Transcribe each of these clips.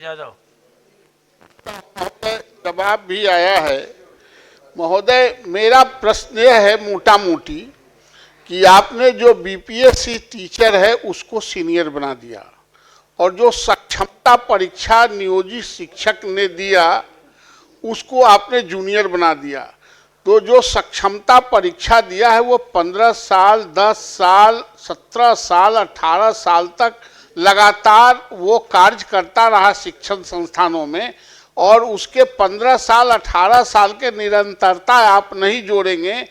यादव जवाब भी आया है। महोदय, मेरा प्रश्न यह है मोटा मोटी कि आपने जो बीपीएससी टीचर है उसको सीनियर बना दिया और जो सक्षमता परीक्षा नियोजित शिक्षक ने दिया उसको आपने जूनियर बना दिया। तो जो सक्षमता परीक्षा दिया है वो 15 साल, 10 साल, 17 साल, 18 साल तक लगातार वो कार्य करता रहा शिक्षण संस्थानों में, और उसके 15 साल 18 साल के निरंतरता आप नहीं जोड़ेंगे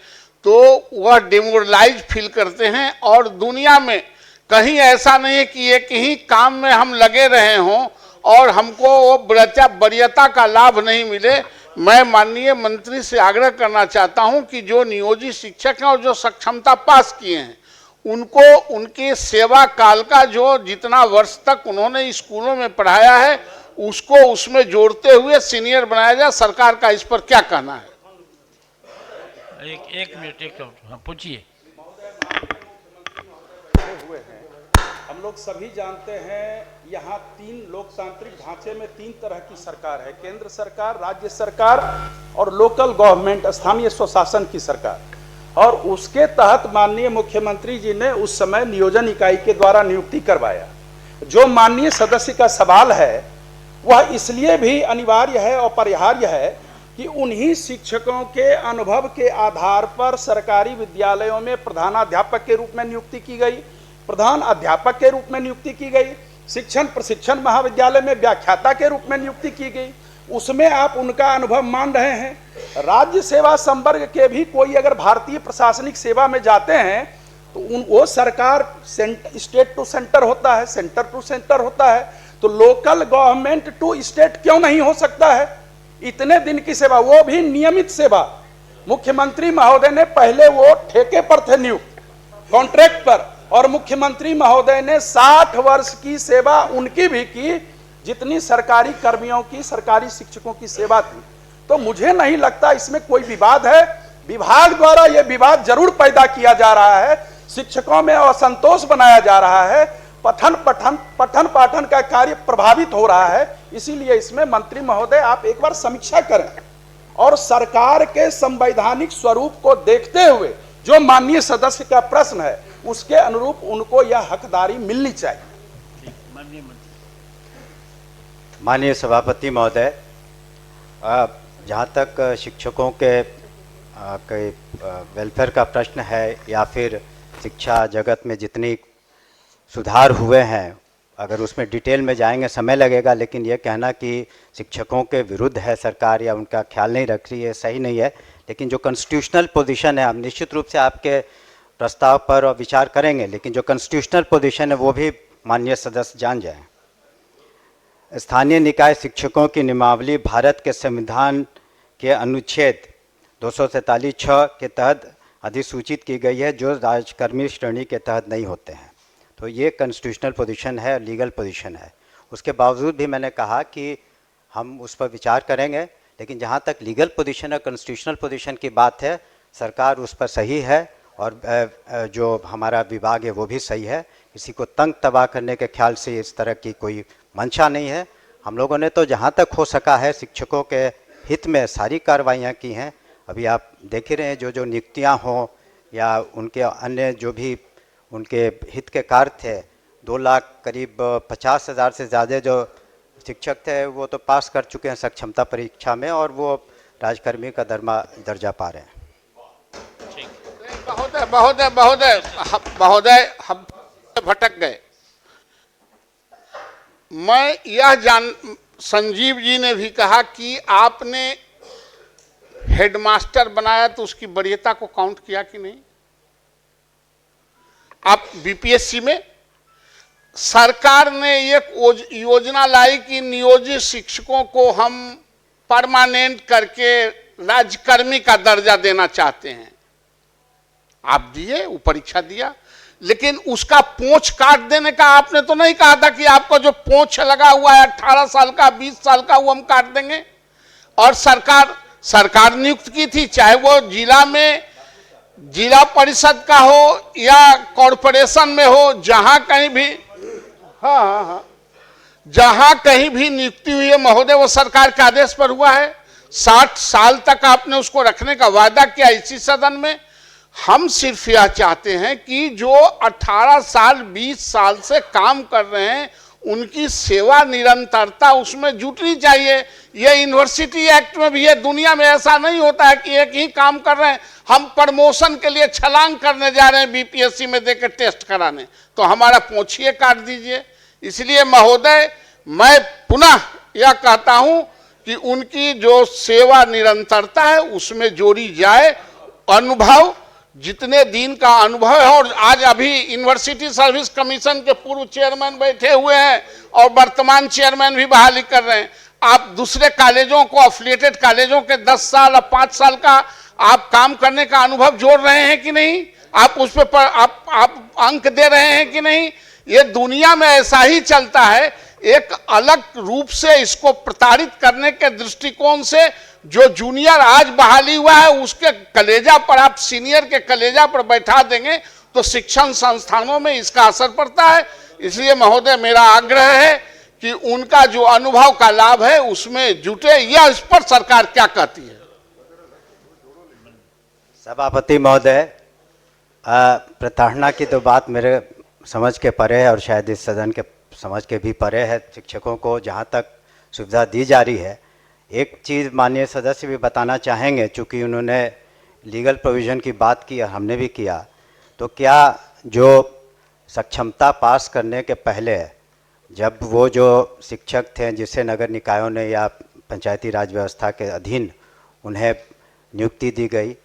तो वह डिमोरलाइज फील करते हैं। और दुनिया में कहीं ऐसा नहीं है कि एक ही काम में हम लगे रहे हों और हमको वो वरीयता का लाभ नहीं मिले। मैं माननीय मंत्री से आग्रह करना चाहता हूं कि जो नियोजित शिक्षक हैं और जो सक्षमता पास किए हैं उनको उनके सेवा काल का जो जितना वर्ष तक उन्होंने स्कूलों में पढ़ाया है उसको उसमें जोड़ते हुए सीनियर बनाया जाए। सरकार का इस पर क्या कहना है? एक मिनट पूछिए। हम लोग सभी जानते हैं यहाँ तीन लोकतांत्रिक ढांचे में तीन तरह की सरकार है, केंद्र सरकार, राज्य सरकार और लोकल गवर्नमेंट, स्थानीय स्वशासन की सरकार। और उसके तहत माननीय मुख्यमंत्री जी ने उस समय नियोजन इकाई के द्वारा नियुक्ति करवाया। जो माननीय सदस्य का सवाल है वह इसलिए भी अनिवार्य है और अपरिहार्य है कि उन्हीं शिक्षकों के अनुभव के आधार पर सरकारी विद्यालयों में प्रधानाध्यापक के रूप में नियुक्ति की गई, प्रधान अध्यापक के रूप में नियुक्ति की गई, शिक्षण प्रशिक्षण महाविद्यालय में व्याख्याता के रूप में नियुक्ति की गई। उसमें आप उनका अनुभव मान रहे हैं। राज्य सेवा संवर्ग के भी कोई अगर भारतीय प्रशासनिक सेवा में जाते हैं तो वो सरकार स्टेट टू सेंटर होता है, सेंटर टू सेंटर होता है, तो लोकल गवर्नमेंट टू स्टेट क्यों नहीं हो सकता है? इतने दिन की सेवा, वो भी नियमित सेवा। मुख्यमंत्री महोदय ने पहले वो ठेके पर थे नियुक्त, कॉन्ट्रैक्ट पर, और मुख्यमंत्री महोदय ने 60 वर्ष की सेवा उनकी भी की जितनी सरकारी कर्मियों की, सरकारी शिक्षकों की सेवा थी। तो मुझे नहीं लगता इसमें कोई विवाद है। विभाग द्वारा यह विवाद जरूर पैदा किया जा रहा है, शिक्षकों में असंतोष बनाया जा रहा है, पठन पाठन का कार्य प्रभावित हो रहा है। इसीलिए इसमें मंत्री महोदय आप एक बार समीक्षा करें और सरकार के संवैधानिक स्वरूप को देखते हुए जो माननीय सदस्य का प्रश्न है उसके अनुरूप उनको यह हकदारी मिलनी चाहिए। माननीय सभापति महोदय, जहाँ तक शिक्षकों के वेलफेयर का प्रश्न है या फिर शिक्षा जगत में जितनी सुधार हुए हैं, अगर उसमें डिटेल में जाएंगे समय लगेगा, लेकिन ये कहना कि शिक्षकों के विरुद्ध है सरकार या उनका ख्याल नहीं रख रही है सही नहीं है। लेकिन जो कॉन्स्टिट्यूशनल पोजीशन है, हम निश्चित रूप से आपके प्रस्ताव पर विचार करेंगे, लेकिन जो कॉन्स्टिट्यूशनल पोजीशन है वो भी माननीय सदस्य जान जाएं। स्थानीय निकाय शिक्षकों की नियमावली भारत के संविधान के अनुच्छेद 243(6) के तहत अधिसूचित की गई है, जो राजकर्मी श्रेणी के तहत नहीं होते हैं। तो ये कॉन्स्टिट्यूशनल पोजीशन है, लीगल पोजीशन है। उसके बावजूद भी मैंने कहा कि हम उस पर विचार करेंगे, लेकिन जहाँ तक लीगल पोजीशन और कॉन्स्टिट्यूशनल पोजीशन की बात है, सरकार उस पर सही है और जो हमारा विभाग है वो भी सही है। किसी को तंग तबाह करने के ख्याल से इस तरह की कोई मंशा नहीं है। हम लोगों ने तो जहाँ तक हो सका है शिक्षकों के हित में सारी कार्रवाइयाँ की हैं। अभी आप देख ही रहे हैं जो नियुक्तियाँ हों या उनके अन्य जो भी उनके हित के कार्य थे, 2 लाख करीब 50,000 से ज़्यादा जो शिक्षक थे वो तो पास कर चुके हैं सक्षमता परीक्षा में और वो राजकर्मी का दर्जा पा रहे हैं। महोदय हम भटक गए। मैं यह संजीव जी ने भी कहा कि आपने हेडमास्टर बनाया तो उसकी वरीयता को काउंट किया कि नहीं? आप बीपीएससी में सरकार ने एक योजना लाई कि नियोजित शिक्षकों को हम परमानेंट करके राज्यकर्मी का दर्जा देना चाहते हैं। आप दिए, वो परीक्षा दिया, लेकिन उसका पोंछ काट देने का आपने तो नहीं कहा था कि आपका जो पोंछ लगा हुआ है 18 साल का, 20 साल का, वो हम काट देंगे। और सरकार नियुक्त की थी, चाहे वो जिला में जिला परिषद का हो या कॉरपोरेशन में हो, जहां कहीं भी। हाँ, जहां कहीं भी नियुक्ति हुई है महोदय वो सरकार के आदेश पर हुआ है। 60 साल तक आपने उसको रखने का वादा किया इसी सदन में। हम सिर्फ यह चाहते हैं कि जो 18 साल 20 साल से काम कर रहे हैं उनकी सेवा निरंतरता उसमें जुटनी चाहिए। ये यूनिवर्सिटी एक्ट में भी है, दुनिया में ऐसा नहीं होता है कि एक ही काम कर रहे हैं, हम प्रमोशन के लिए छलांग करने जा रहे हैं बीपीएससी में देकर टेस्ट कराने, तो हमारा पोंछिए काट दीजिए। इसलिए महोदय मैं पुनः यह कहता हूं कि उनकी जो सेवा निरंतरता है उसमें जोड़ी जाए। अनुभव जितने दिन का अनुभव है, और आज अभी यूनिवर्सिटी सर्विस कमीशन के पूर्व चेयरमैन बैठे हुए हैं और वर्तमान चेयरमैन भी बहाली कर रहे हैं। आप दूसरे कॉलेजों को, अफिलिएटेड कॉलेजों के 10 साल और 5 साल का आप काम करने का अनुभव जोड़ रहे हैं कि नहीं? आप उस पर आप अंक दे रहे हैं कि नहीं? ये दुनिया में ऐसा ही चलता है। एक अलग रूप से इसको प्रताड़ित करने के दृष्टिकोण से जो जूनियर आज बहाली हुआ है उसके कलेजा पर आप सीनियर के कलेजा पर बैठा देंगे तो शिक्षण संस्थानों में इसका असर पड़ता है। इसलिए महोदय मेरा आग्रह है कि उनका जो अनुभव का लाभ है उसमें जुटे। यह इस पर सरकार क्या कहती है? सभापति महोदय, प्रताड़ना की तो बात मेरे समझ के परे है और शायद इस सदन के समझ के भी परे है। शिक्षकों को जहाँ तक सुविधा दी जा रही है, एक चीज़ माननीय सदस्य भी बताना चाहेंगे, चूँकि उन्होंने लीगल प्रोविज़न की बात की और हमने भी किया, तो क्या जो सक्षमता पास करने के पहले जब वो जो शिक्षक थे जिसे नगर निकायों ने या पंचायती राज व्यवस्था के अधीन उन्हें नियुक्ति दी गई,